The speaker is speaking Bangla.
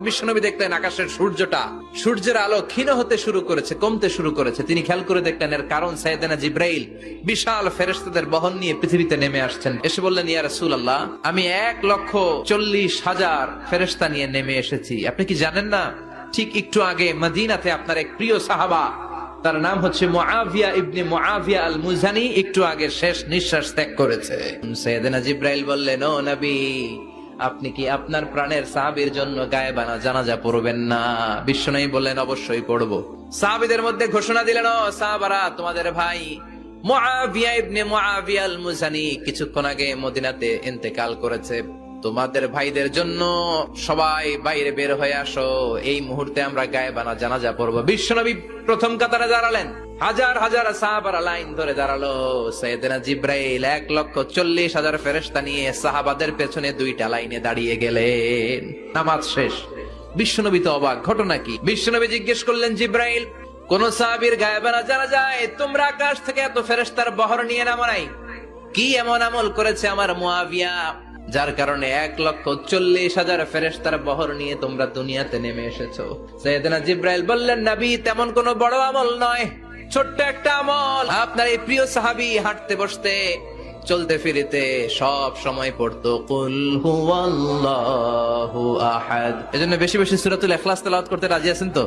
বিশ্বনবী দেখলেন আকাশের সূর্যের আলো ক্ষীণ হতে শুরু করেছে, কমতে শুরু করেছে। তিনি খেয়াল করে দেখলেন এর কারণ সাইয়েদনা জিব্রাইল বিশাল ফেরেশতাদের বহন নিয়ে পৃথিবীতে নেমে আসছেন। এসে বললেন, ইয়া রাসূলুল্লাহ, আমি 1,40,000 ফেরেশতা নিয়ে নেমে এসেছি। আপনি কি জানেন না, ঠিক একটু আগে মদিনাতে আপনার এক প্রিয় সাহাবা, তার নাম হচ্ছে মুআবিয়া ইবনে মুআবিয়া আল মুজানি, একটু আগে শেষ নিঃশ্বাস ত্যাগ করেছে। সাইয়েদনা জিব্রাইল বললেন, ও নবী, আপনি কি আপনার প্রাণের সাহাবীর জন্য গায়েবানা জানাজা পড়বেন না? বিশ্বনবী বললেন, অবশ্যই পড়ব। সাহাবীদের মধ্যে ঘোষণা দিলেন, ও সাহাবারা, তোমাদের ভাই মুআবিয়া ইবনে মুআবিয়া আল মুজানি কিছুক্ষণ আগে মদিনাতে ইন্তেকাল করেছে। তোমাদের ভাইদের জন্য সবাই বাইরে বের হয়ে আসো, এই মুহূর্তে আমরা গায়েবানা জানাজা পড়ব। বিশ্বনবী প্রথম কাতারে দাঁড়ালেন, হাজার হাজার সাহাবারা লাইন ধরে দাঁড়ালো। সাইয়েদনা জিব্রাইল 1,40,000 ফেরেশতা নিয়ে সাহাবাদের পেছনে 2টা লাইনে দাঁড়িয়ে গেলেন। নামাজ শেষ। বিশ্বনবী তো অবাক, ঘটনা কি? বিশ্বনবী জিজ্ঞেস করলেন, জিব্রাইল, কোন সাহাবীর গায়েবানা জানা যায়? তোমরা আকাশ থেকে এত ফেরেশতার বহর নিয়ে নামো নাই? কি এমন আমল করেছে আমার মুআবিয়া, যার কারণে 1,40,000 ফেরেশতার বহর নিয়ে তোমরা দুনিয়াতে নেমে এসেছো? সাইয়েদনা জিব্রাইল বললেন, নবী, তেমন কোনো বড় আমল নয়, ছোট্ট একটা আমল। আপনার এই প্রিয় সাহাবী হাঁটতে বসতে চলতে ফিরিতে সব সময় পড়তো কুল হুয়াল্লাহু আহাদ। এজন্য বেশি বেশি সূরাতুল ইখলাস তেলাওয়াত করতে রাজি আছেন তো?